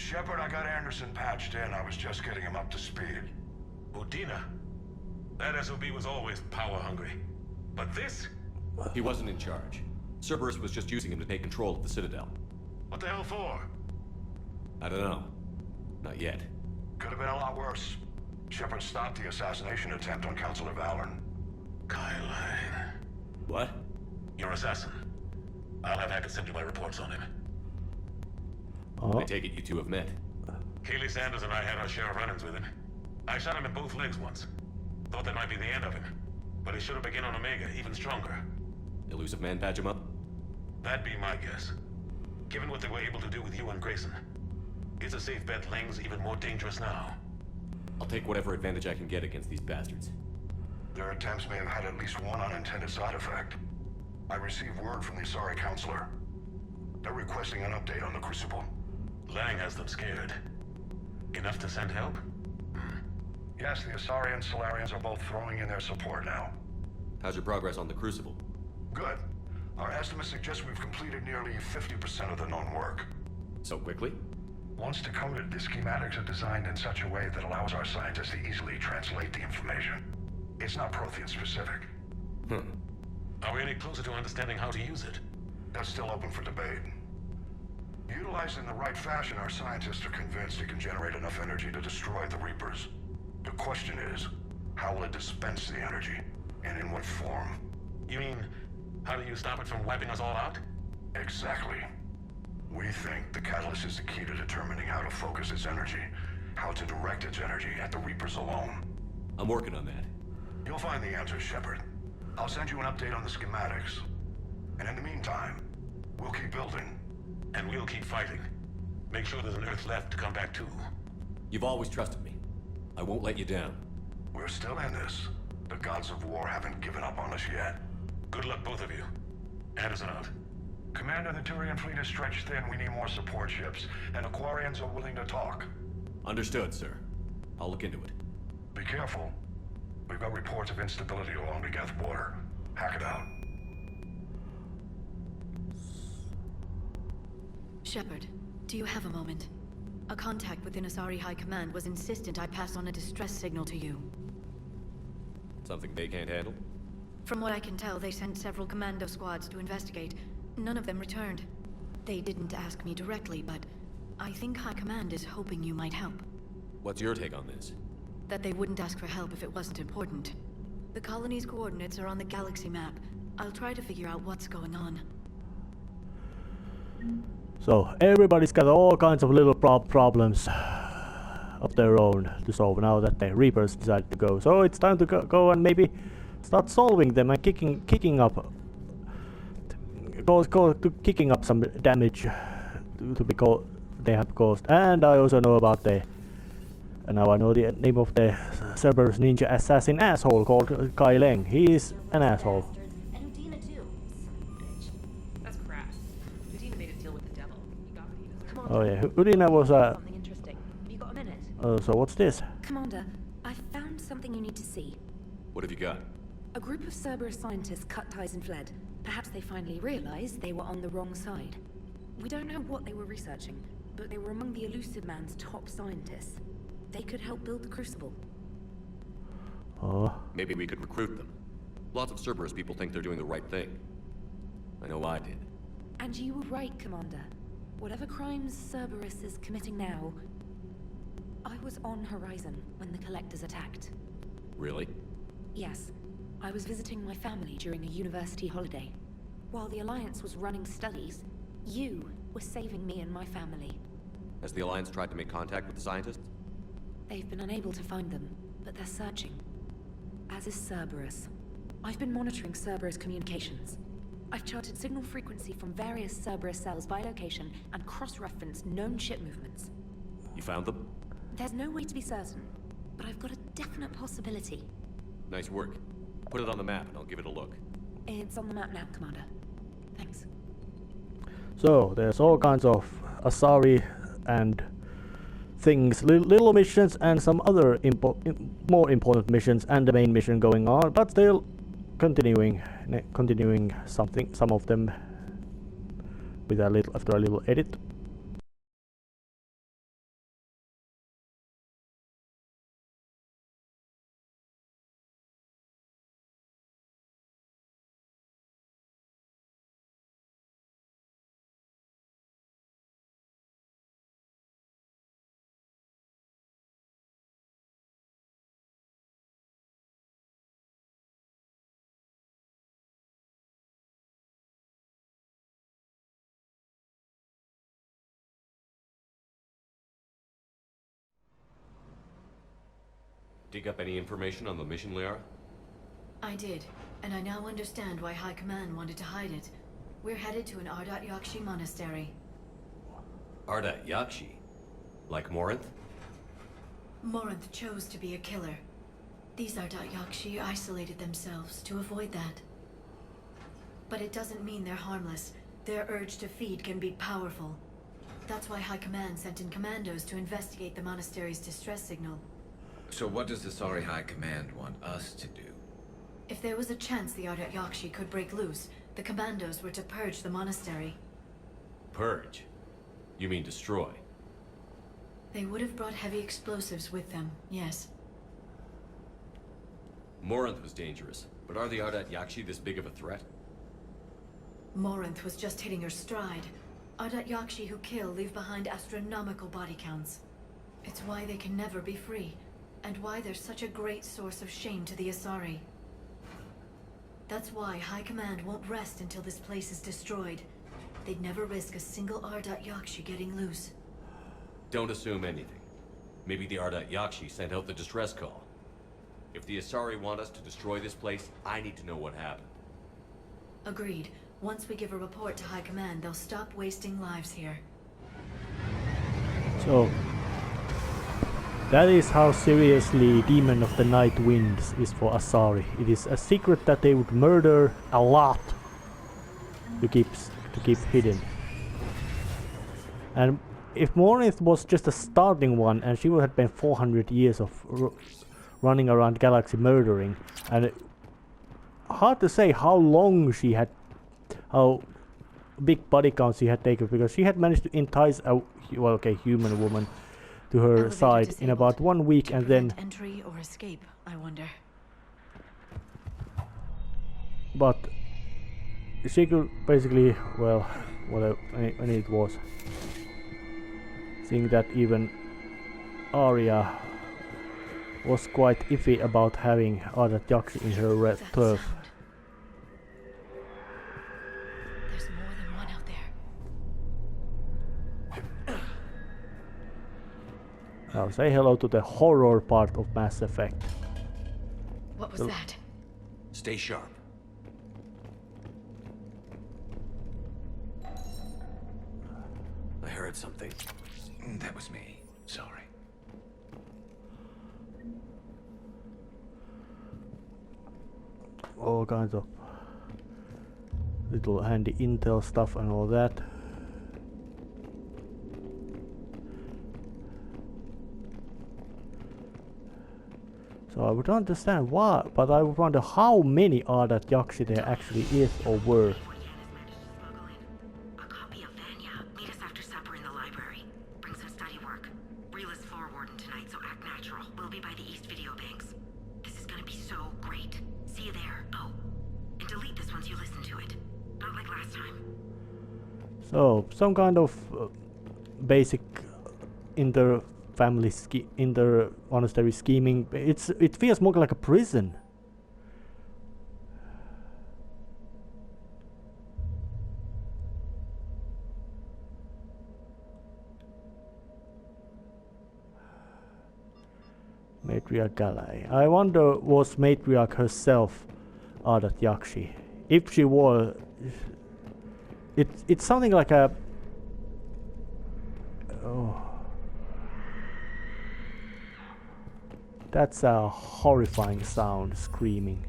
Shepard, I got Anderson patched in. I was just getting him up to speed. Udina? That SOB was always power-hungry. But this? He wasn't in charge. Cerberus was just using him to take control of the Citadel. What the hell for? I don't know. Not yet. Could have been a lot worse. Shepard stopped the assassination attempt on Councilor Valoran. Kyline. What? Your assassin. I'll have Hackett send you my reports on him. I take it you two have met. Keely Sanders and I had our share of run-ins with him. I shot him in both legs once. Thought that might be the end of him. But he should have begun on Omega, even stronger. Elusive man patch him up? That'd be my guess. Given what they were able to do with you and Grayson. It's a safe bet Lang's even more dangerous now. I'll take whatever advantage I can get against these bastards. Their attempts may have had at least one unintended side effect. I received word from the Asari Counselor. They're requesting an update on the Crucible. Lang has them scared. Enough to send help? Yes, the Asari and Solarians are both throwing in their support now. How's your progress on the Crucible? Good. Our estimates suggest we've completed nearly 50% of the known work. So quickly? Once decoded, the schematics are designed in such a way that allows our scientists to easily translate the information. It's not Prothean specific. Are we any closer to understanding how to use it? That's still open for debate. Utilized in the right fashion, our scientists are convinced it can generate enough energy to destroy the Reapers. The question is, how will it dispense the energy? And in what form? You mean, how do you stop it from wiping us all out? Exactly. We think the catalyst is the key to determining how to focus its energy, how to direct its energy at the Reapers alone. I'm working on that. You'll find the answers, Shepard. I'll send you an update on the schematics. And in the meantime, we'll keep building. And we'll keep fighting. Make sure there's an Earth left to come back to. You've always trusted me. I won't let you down. We're still in this. The gods of war haven't given up on us yet. Good luck, both of you. Anderson out. Commander, the Turian fleet is stretched thin. We need more support ships. And Aquarians are willing to talk. Understood, sir. I'll look into it. Be careful. We've got reports of instability along the Geth border. Hack it out. Shepard, do you have a moment? A contact within Asari High Command was insistent I pass on a distress signal to you. Something they can't handle? From what I can tell, they sent several commando squads to investigate. None of them returned. They didn't ask me directly, but I think High Command is hoping you might help. What's your take on this? That they wouldn't ask for help if it wasn't important. The colony's coordinates are on the galaxy map. I'll try to figure out what's going on. So everybody's got all kinds of little problems of their own to solve now that the Reapers decided to go. So it's time to go and maybe start solving them and kicking up some damage they have caused. And I also know about now I know the name of the Cerberus ninja assassin asshole called Kyline. He's an asshole. Oh yeah, Udina was something interesting. Have you got a minute? So what's this? Commander, I found something you need to see. What have you got? A group of Cerberus scientists cut ties and fled. Perhaps they finally realized they were on the wrong side. We don't know what they were researching, but they were among the Elusive Man's top scientists. They could help build the Crucible. Oh. Maybe we could recruit them. Lots of Cerberus people think they're doing the right thing. I know I did. And you were right, Commander. Whatever crimes Cerberus is committing now, I was on Horizon when the Collectors attacked. Really? Yes. I was visiting my family during a university holiday. While the Alliance was running studies, you were saving me and my family. Has the Alliance tried to make contact with the scientists? They've been unable to find them, but they're searching. As is Cerberus. I've been monitoring Cerberus communications. I've charted signal frequency from various Cerberus cells by location and cross-referenced known ship movements. You found them? There's no way to be certain, but I've got a definite possibility. Nice work. Put it on the map and I'll give it a look. It's on the map now, Commander. Thanks. So there's all kinds of Asari and things, little missions and some other more important missions and the main mission going on, but still continuing some of them with after a little edit. Dig up any information on the mission, Liara? I did, and I now understand why High Command wanted to hide it. We're headed to an Ardat-Yakshi monastery. Ardat-Yakshi? Like Morinth? Morinth chose to be a killer. These Ardat-Yakshi isolated themselves to avoid that. But it doesn't mean they're harmless. Their urge to feed can be powerful. That's why High Command sent in commandos to investigate the monastery's distress signal. So what does the Asari High Command want us to do? If there was a chance the Ardat-Yakshi could break loose, the commandos were to purge the monastery. Purge? You mean destroy? They would have brought heavy explosives with them, yes. Morinth was dangerous, but are the Ardat-Yakshi this big of a threat? Morinth was just hitting her stride. Ardat-Yakshi who kill leave behind astronomical body counts. It's why they can never be free, and why they're such a great source of shame to the Asari. That's why High Command won't rest until this place is destroyed. They'd never risk a single Ardat-Yakshi getting loose. Don't assume anything. Maybe the Ardat-Yakshi sent out the distress call. If the Asari want us to destroy this place, I need to know what happened. Agreed. Once we give a report to High Command, they'll stop wasting lives here. So that is how seriously Demon of the Night Winds is for Asari. It is a secret that they would murder a lot to keep hidden. And if Morinth was just a starting one, and she would have been 400 years of running around galaxy murdering, and hard to say how long she had, how big body count she had taken, because she had managed to entice a human woman to her Elevator side in disabled. about 1 week, and then Entry or escape, I wonder. but she could basically, well, whatever any it was, seeing that even Arya was quite iffy about having Ardat-Yaksi in her red That turf. sound. There's more than one out there. Now say hello to the horror part of Mass Effect. What was So- that? Stay sharp. I heard something. That was me. Sorry. All kinds of little handy intel stuff and all that. So I would understand why, but I would wonder how many Ardat-Yaksi there actually is or were. A copy of Vanya. Meet us after supper in the library. Bring some study work. Reel is floor warden tonight, so act natural. We'll be by the East Video Banks. This is gonna be so great. See you there. Oh, and delete this once you listen to it. Not like last time. So some kind of basic inter-monastery scheming. It feels more like a prison. Matriarch Galai. I wonder, was Matriarch herself Ardat-Yakshi? If she was, it's something like a. Oh, that's a horrifying sound, screaming.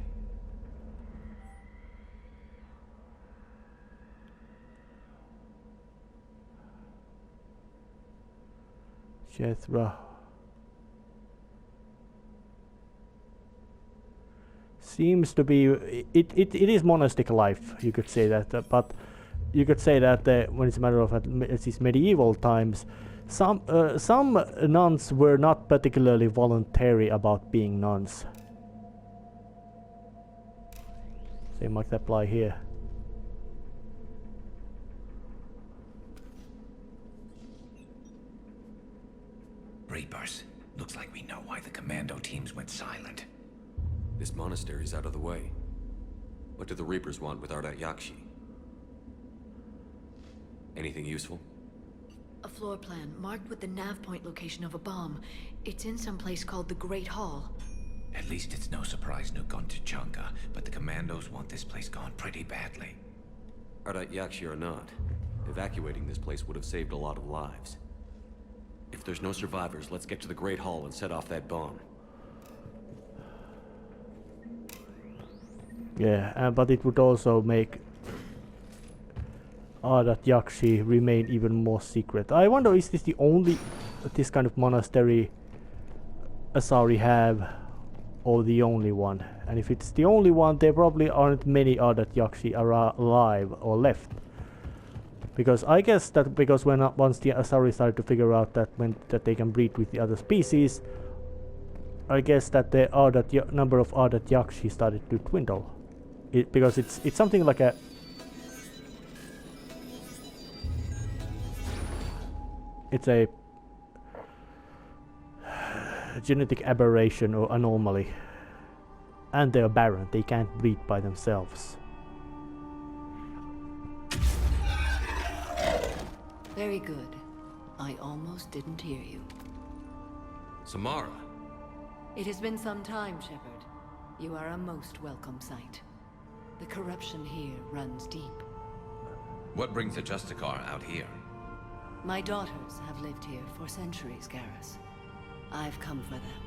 Jethra. Seems to be it is monastic life, you could say that, but you could say that when it's a matter of these medieval times, some nuns were not particularly voluntary about being nuns. Same might apply here. Reapers. Looks like we know why the commando teams went silent. This monastery's out of the way. What do the Reapers want with Ardat-Yakshi? Anything useful? A floor plan marked with the nav point location of a bomb. It's in some place called the Great Hall. At least it's no surprise Nuke gone to Chunga, but the commandos want this place gone pretty badly. Ardat-Yakshi or not, evacuating this place would have saved a lot of lives. If there's no survivors, let's get to the Great Hall and set off that bomb. Yeah, but it would also make Ardat-Yakshi remain even more secret. I wonder, is this the only this kind of monastery Asari have, or the only one? And if it's the only one, there probably aren't many Ardat-Yakshi alive or left. Because I guess that once the Asari started to figure out that they can breed with the other species, I guess that the number of Ardat-Yakshi started to dwindle. Because it's something like a genetic aberration or anomaly, and they're barren. They can't breed by themselves. Very good. I almost didn't hear you. Samara! It has been some time, Shepard. You are a most welcome sight. The corruption here runs deep. What brings the Justicar out here? My daughters have lived here for centuries, Garrus. I've come for them.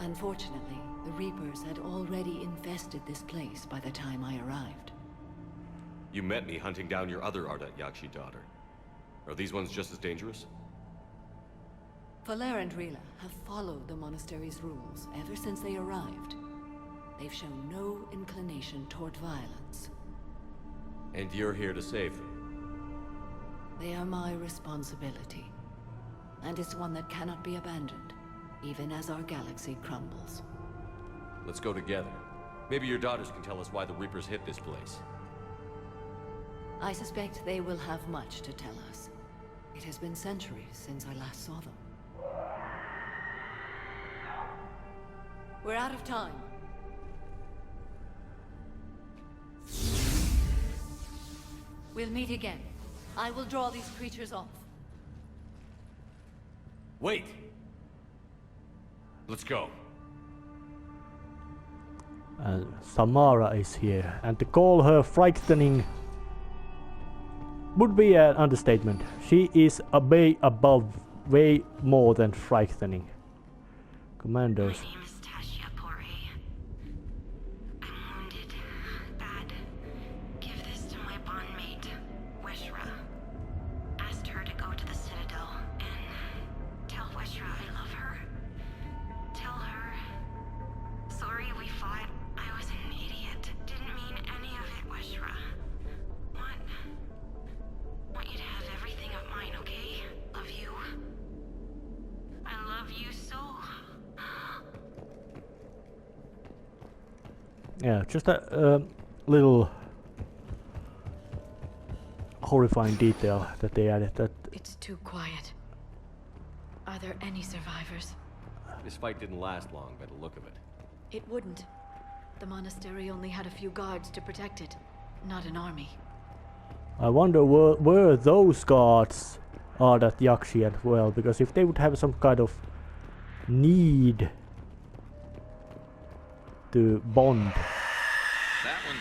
Unfortunately, the Reapers had already infested this place by the time I arrived. You met me hunting down your other Ardat-Yakshi daughter. Are these ones just as dangerous? Faller and Rila have followed the monastery's rules ever since they arrived. They've shown no inclination toward violence. And you're here to save them? They are my responsibility. And it's one that cannot be abandoned, even as our galaxy crumbles. Let's go together. Maybe your daughters can tell us why the Reapers hit this place. I suspect they will have much to tell us. It has been centuries since I last saw them. We're out of time. We'll meet again. I will draw these creatures off. Wait! Let's go. Samara is here, and to call her frightening would be an understatement. She is way above, way more than frightening. Commandos. My name is Tasha Pore. I'm wounded. Bad. Give this to my bondmate, Weshra. Asked her to go to the Citadel and tell Weshra I love her. Tell her. Sorry we fought. I was an idiot. Didn't mean any of it, Weshra. Want you to have everything of mine, okay? Love you. I love you so. Yeah, just a little horrifying detail that they added. That It's too quiet. Are there any survivors? This fight didn't last long by the look of it. It wouldn't. The monastery only had a few guards to protect it, not an army. I wonder were those guards Ardat-Yakshi as well, because if they would have some kind of need to bond. That one's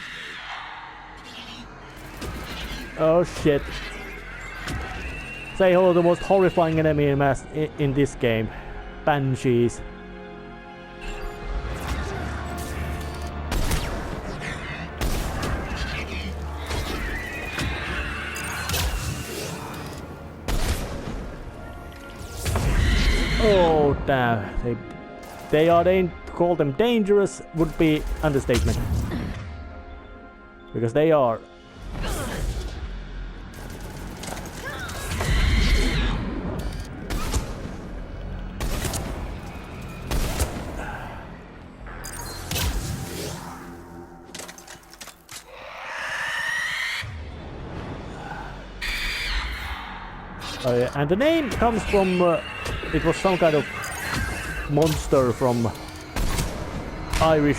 new. Oh shit. Say hello to the most horrifying enemy in this game. Banshees. Oh damn, they are call them dangerous would be understatement. Because they are. Yeah, and the name comes from it was some kind of monster from Irish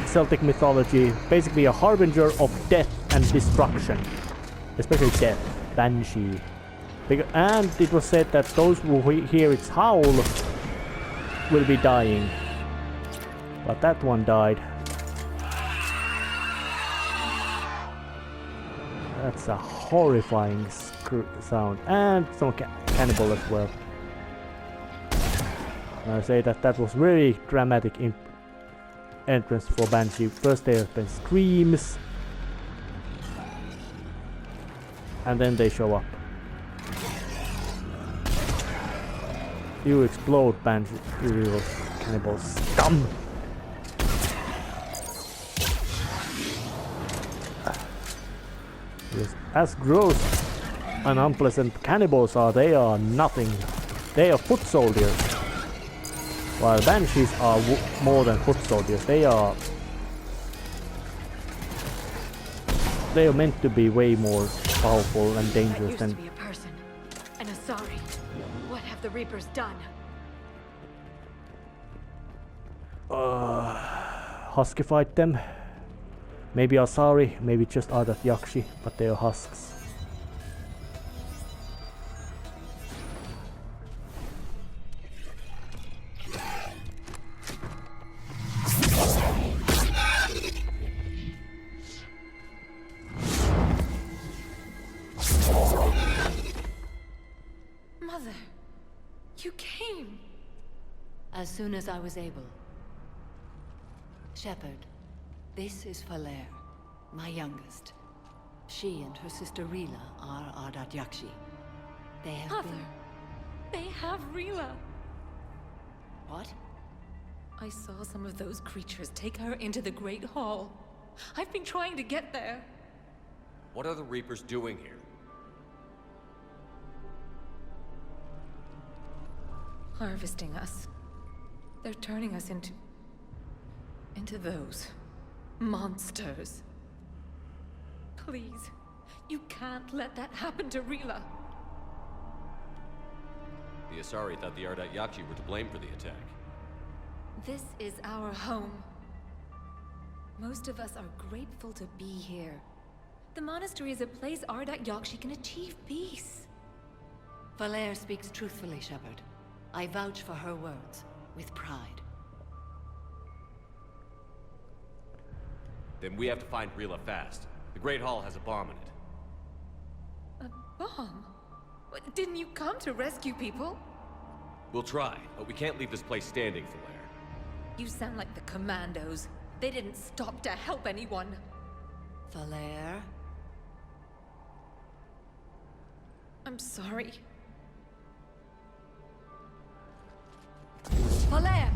Celtic mythology, basically a harbinger of death and destruction, especially death, banshee. And it was said that those who hear its howl will be dying. But that one died. That's a horrifying sound. And some cannibal as well. I say that was very dramatic entrance for Banshee. First there have been screams. And then they show up. You explode, Banshee. You little cannibal scum! Yes, as gross and unpleasant cannibals are, they are nothing. They are foot soldiers. While Banshees are more than foot soldiers. They are meant to be way more powerful and dangerous than... That used to be a person. An asari. What have the Reapers done? Huskified them. Maybe asari, maybe just Ardat-Yakshi, but they are husks. Mother, you came. As soon as I was able. Shepherd, this is Falair, my youngest. She and her sister Rila are Ardat-Yakshi. They have Mother, been... they have Rila. What? I saw some of those creatures take her into the Great Hall. I've been trying to get there. What are the Reapers doing here? Harvesting us. They're turning us into those monsters. Please, you can't let that happen to Rila. The Asari thought the Ardat-Yakshi were to blame for the attack. This is our home. Most of us are grateful to be here. The monastery is a place Ardat-Yakshi can achieve peace. Falair speaks truthfully, Shepherd. I vouch for her words, with pride. Then we have to find Rila fast. The Great Hall has a bomb in it. A bomb? What, didn't you come to rescue people? We'll try, but we can't leave this place standing, Falair. You sound like the commandos. They didn't stop to help anyone. Falair? I'm sorry. Falair!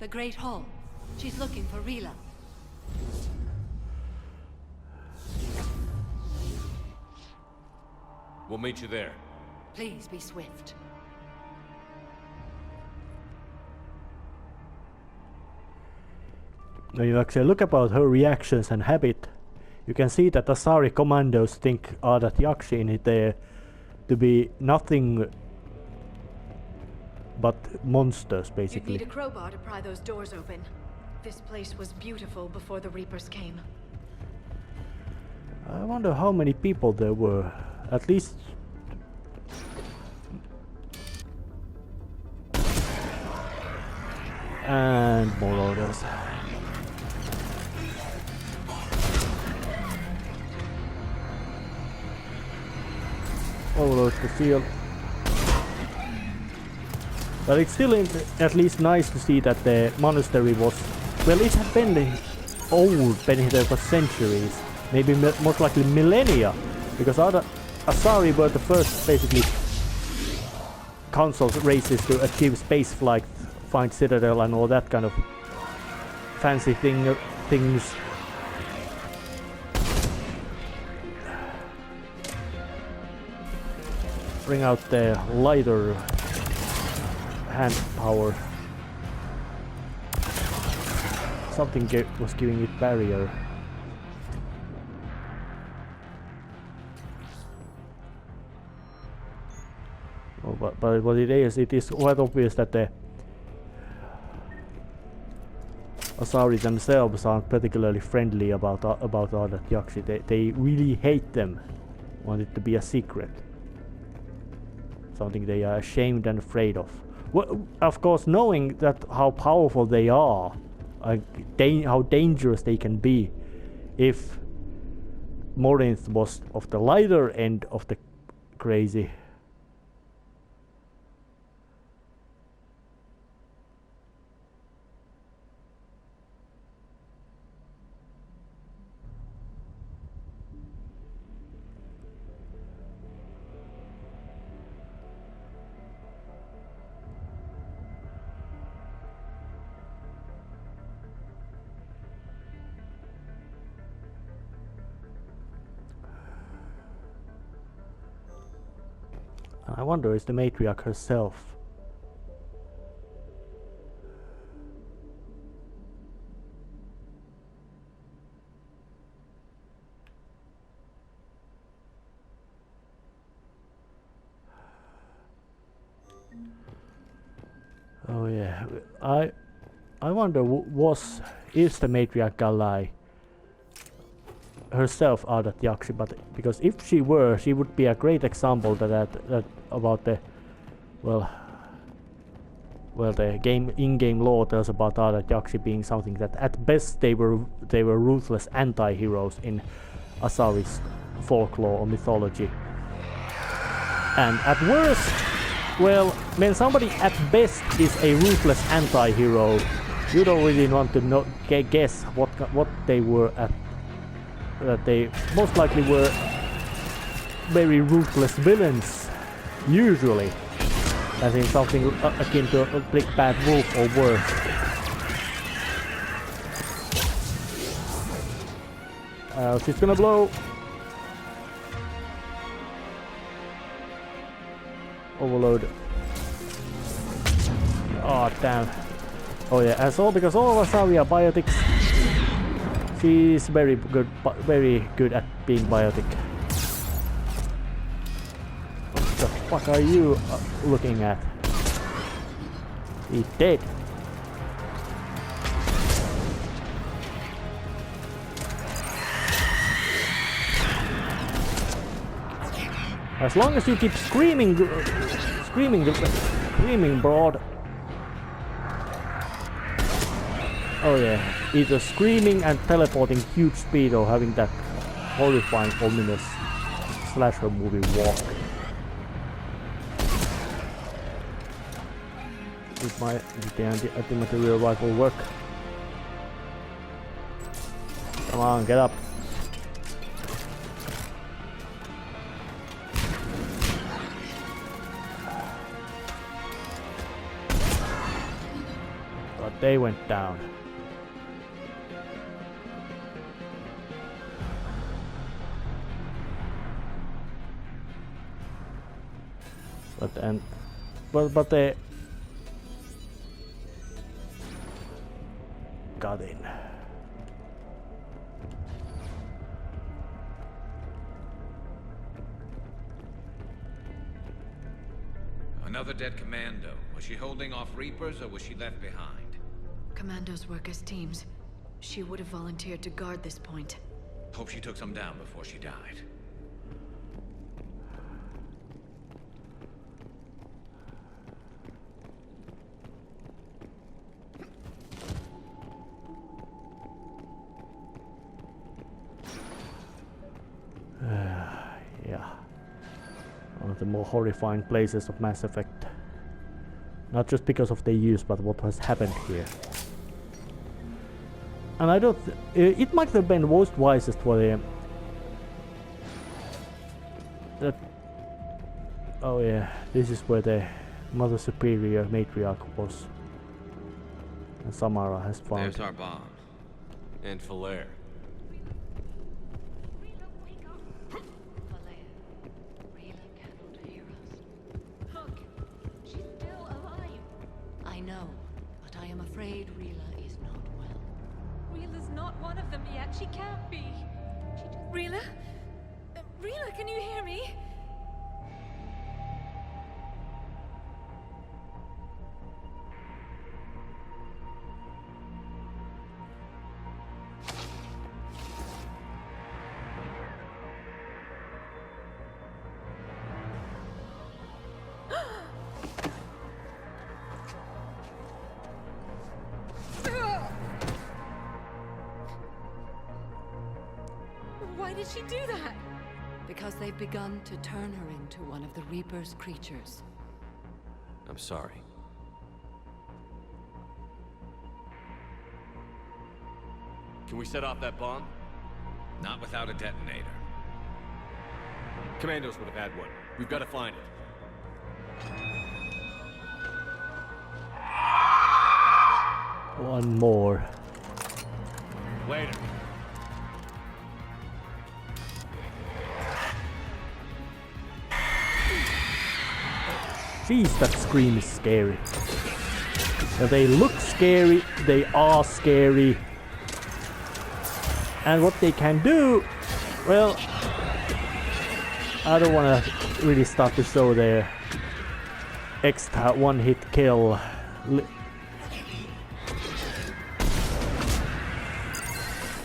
The Great Hall. She's looking for Rila. We'll meet you there. Please be swift. When you actually look about her reactions and habit, you can see that Asari commandos think Ardat-Yakshi in it there to be nothing but monsters, basically. You'd need a crowbar to pry those doors open. This place was beautiful before the Reapers came. I wonder how many people there were. At least... And more orders. Overload the field. But it's still at least nice to see that the monastery was... Well, it had been old, been there for centuries. Maybe most likely millennia. Because other Asari were the first, basically, council races to achieve space flight, find Citadel and all that kind of fancy things. Bring out the lighter hand power. Something was giving it barrier. Oh, but what it is quite obvious that the Asari themselves aren't particularly friendly about Ardat-Yaksi. They really hate them. Want it to be a secret. something they are ashamed and afraid of. Well, of course, knowing that how powerful they are, how dangerous they can be, if Morinth was of the lighter end of the crazy. I wonder, is the matriarch herself? Oh yeah, I wonder, is the matriarch Galai herself Ardat-Yaksi, but because if she were, she would be a great example that about the well the in-game lore tells about Ardat-Yaksi being something that at best they were ruthless anti-heroes in Asari's folklore or mythology, and at worst, well, when somebody at best is a ruthless anti-hero, you don't really want to guess what they were at. That they most likely were very ruthless villains, usually, as in something akin to a big bad wolf or worse. She's gonna blow. Overload. Oh damn. Oh yeah, and so because all of Asari are biotics, she's very good at being biotic. What the fuck are you looking at? He's dead. As long as you keep screaming broad. Oh yeah, either screaming and teleporting huge speed or having that horrifying, ominous slasher movie walk. Did the anti-material rifle work? Come on, get up. But they went down. But they got in. Another dead commando. Was she holding off Reapers or was she left behind? Commandos work as teams. She would have volunteered to guard this point. Hope she took some down before she died. Yeah, one of the more horrifying places of Mass Effect. Not just because of their use, but what has happened here. And I don't. It might have been most wisest for them. Oh yeah, this is where the Mother Superior matriarch was. And Samara has found. There's our bomb. And Falaire. She can't be. Rila? Rila, can you hear me? Why did she do that? Because they've begun to turn her into one of the Reaper's creatures. I'm sorry. Can we set off that bomb? Not without a detonator. Commandos would have had one. We've got to find it. One more. Later. Jeez, that scream is scary. Now, they look scary, they are scary. And what they can do, well, I don't want to really start to show their extra one-hit kill.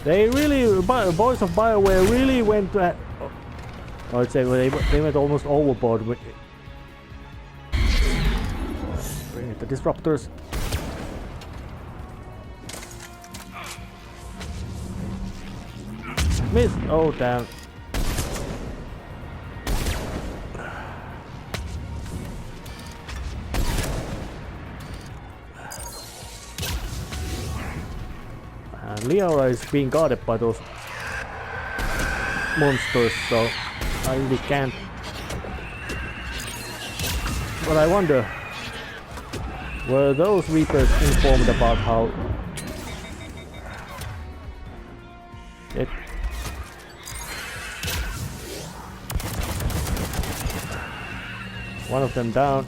They really, Boys of BioWare really went to, I would say they went almost overboard with bring it the disruptors. Miss! Oh damn. And Leora is being guarded by those monsters, so I really can't. But I wonder, were those Reapers informed about how it one of them down.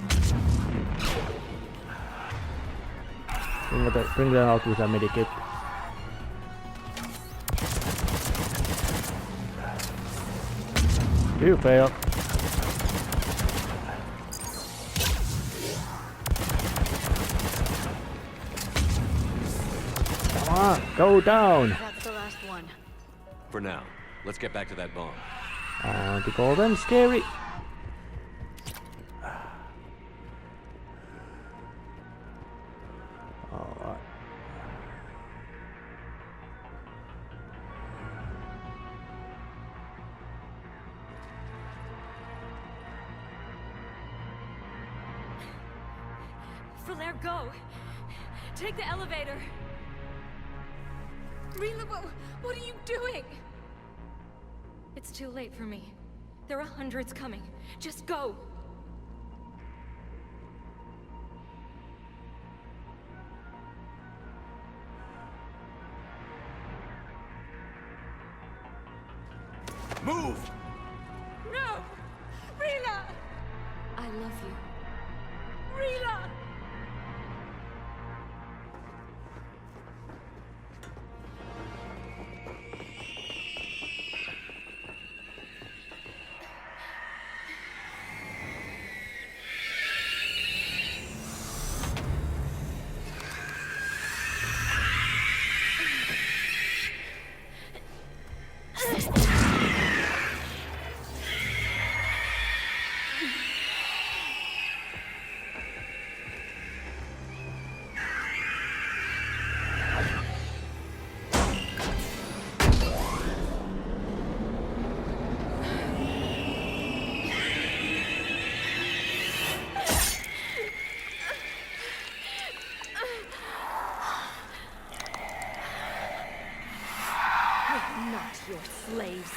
Bring them out with a medikit. You fail. Come on, go down. That's the last one. For now, let's get back to that bomb. And to call them scary. Alright. Flair, go! Take the elevator! Rila, what are you doing? It's too late for me. There are hundreds coming. Just go! Move! No! Rila! I love you. Rila! Not your slaves.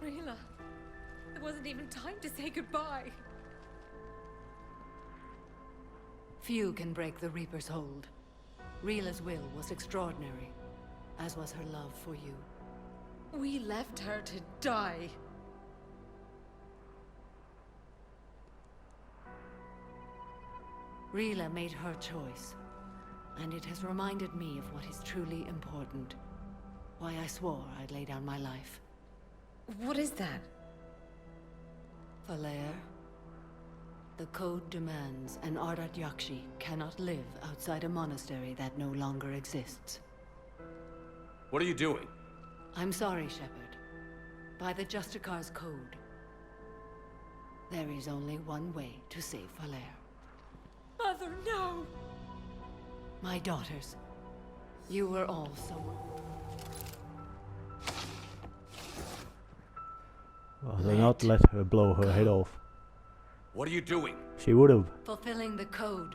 Rila, there wasn't even time to say goodbye. Few can break the Reaper's hold. Rila's will was extraordinary, as was her love for you. We left her to die. Rila made her choice, and it has reminded me of what is truly important. Why I swore I'd lay down my life. What is that? Valair, the code demands an Ardat-Yakshi cannot live outside a monastery that no longer exists. What are you doing? I'm sorry, Shepard. By the Justicar's code, there is only one way to save Valair. Mother, no! My daughters, you were all so... Well, they not let her blow her head off. What are you doing? She would have. Fulfilling the code.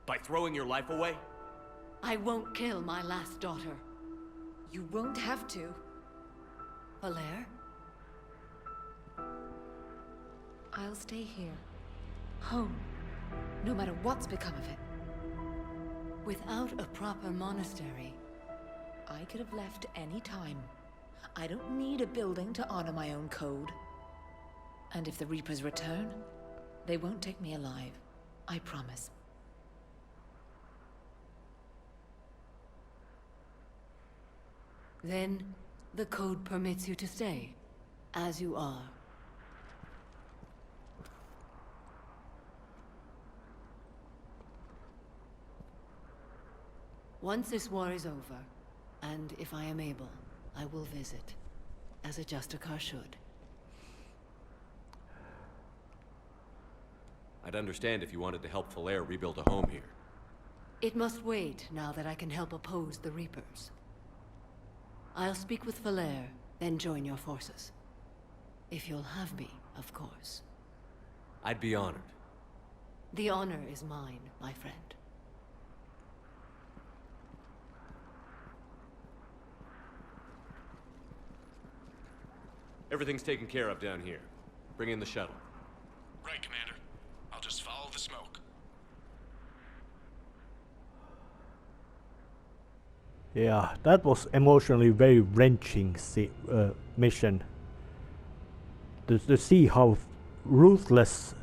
By throwing your life away? I won't kill my last daughter. You won't have to. Valair? I'll stay here. Home. No matter what's become of it. Without a proper monastery, I could have left any time. I don't need a building to honor my own code. And if the Reapers return, they won't take me alive. I promise. then the code permits you to stay, as you are. Once this war is over, and if I am able, I will visit, as a Justicar should. I'd understand if you wanted to help Valair rebuild a home here. It must wait now that I can help oppose the Reapers. I'll speak with Valair, then join your forces. If you'll have me, of course. I'd be honored. The honor is mine, my friend. Everything's taken care of down here. Bring in the shuttle. Right, Commander. I'll just follow the smoke. Yeah, that was emotionally very wrenching mission. To see how ruthless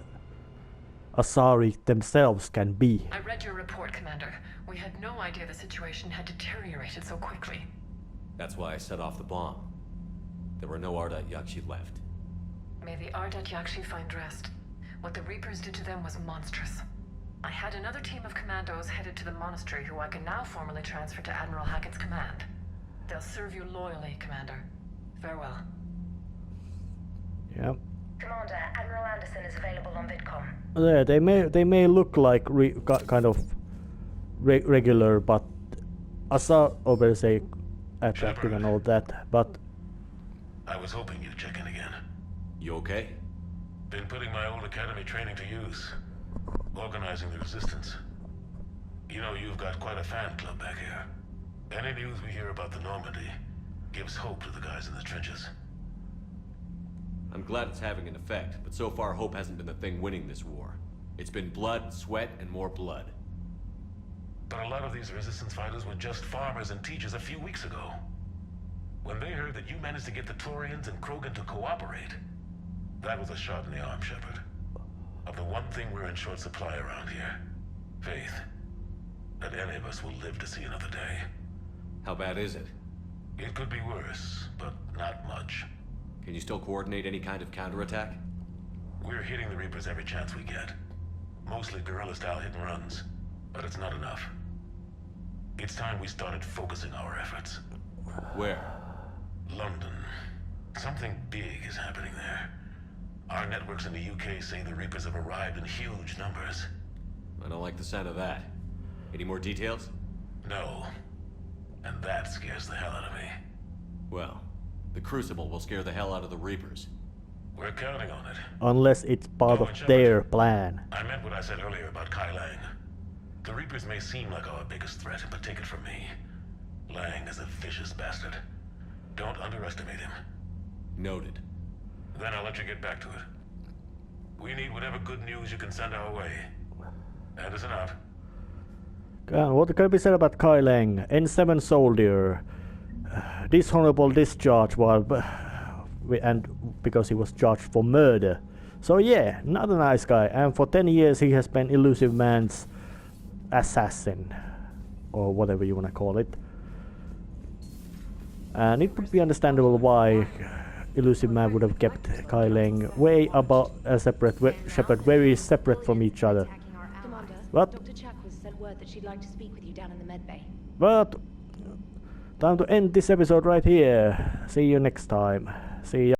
Asari themselves can be. I read your report, Commander. We had no idea the situation had deteriorated so quickly. That's why I set off the bomb. There were no Ardat-Yakshi left. May the Ardat-Yakshi find rest. What the Reapers did to them was monstrous. I had another team of commandos headed to the monastery who I can now formally transfer to Admiral Hackett's command. They'll serve you loyally, Commander. Farewell. Yeah. Commander, Admiral Anderson is available on VidCom. Yeah, they may look like kind of regular, but Asar obviously attractive and all that, but I was hoping you'd check in again. You okay? Been putting my old academy training to use. Organizing the resistance. You know, you've got quite a fan club back here. Any news we hear about the Normandy gives hope to the guys in the trenches. I'm glad it's having an effect, but so far hope hasn't been the thing winning this war. It's been blood, sweat, and more blood. But a lot of these resistance fighters were just farmers and teachers a few weeks ago. When they heard that you managed to get the Taurians and Krogan to cooperate, that was a shot in the arm, Shepard. Of the one thing we're in short supply around here. Faith. That any of us will live to see another day. How bad is it? It could be worse, but not much. Can you still coordinate any kind of counterattack? We're hitting the Reapers every chance we get. Mostly guerrilla-style hit-and-runs, but it's not enough. It's time we started focusing our efforts. Where? London. Something big is happening there. Our networks in the UK say the Reapers have arrived in huge numbers. I don't like the sound of that. Any more details? No. And that scares the hell out of me. Well, the Crucible will scare the hell out of the Reapers. We're counting on it. unless it's part of their plan. I meant what I said earlier about Kai Lang. The Reapers may seem like our biggest threat, but take it from me. Lang is a vicious bastard. Don't underestimate him. Noted. Then I'll let you get back to it. We need whatever good news you can send our way. Anderson out. What can be said about Kai Lang? N7 soldier. Dishonorable discharge while and because he was charged for murder. So yeah, not a nice guy. And for 10 years he has been Illusive Man's assassin. Or whatever you wanna call it. And it would be understandable why Elusive Man would have kept Kai Leng way above a separate shepherd, very separate from each other. Commander, What? Dr. Chakwas sent word that she'd like to speak with you down in the med bay. But time to end this episode right here. See you next time. See ya.